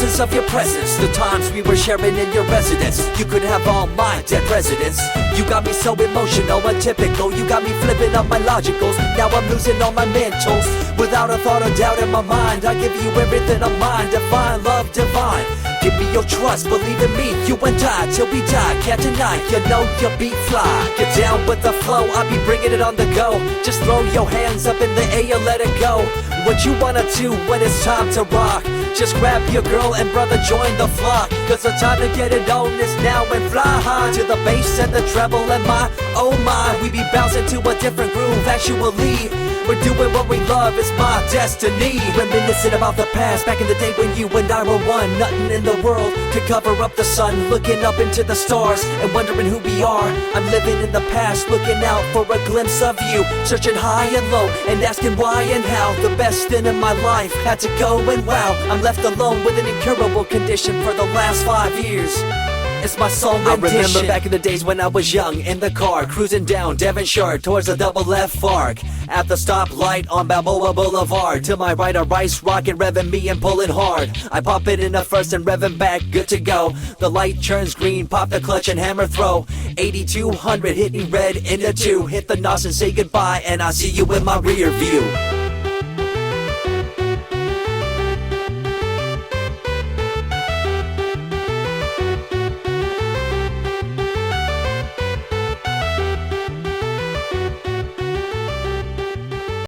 essence of your presence, the times we were sharing in your residence. You could have all my dead residents. You got me so emotional, untypical. You got me flipping up my logicals. Now I'm losing all my mentals. Without a thought or doubt in my mind, I give you everything of mine. Divine love, divine. Give me your trust, believe in me. You and I, till we die, can't deny. You know you beat fly. Get down with the flow, I be bringing it on the go. Just throw your hands up in the air, let it go. What you wanna do when it's time to rock? Just grab your girl and brother, join the flock. Cause the time to get it on is now, and fly high to the bass and the treble and my, oh my. We be bouncing to a different groove, actually. We're doing what we love, it's my destiny. Reminiscing about the past, back in the day when you and I were one. Nothing in the world could cover up the sun. Looking up into the stars and wondering who we are. I'm living in the past, looking out for a glimpse of you. Searching high and low and asking why and how. The best thing in my life had to go, and wow, I'm left alone with an incurable condition for the last 5 years. It's my soul rendition. I remember back in the days when I was young, in the car, cruising down Devonshire towards the double F arc. At the stoplight on Balboa Boulevard, to my right a rice rocket revving me and pulling hard. I pop it in the first and revving back, good to go. The light turns green, pop the clutch and hammer throw. 8200 hitting red in the 2. Hit the nos and say goodbye, and I see you in my rear view.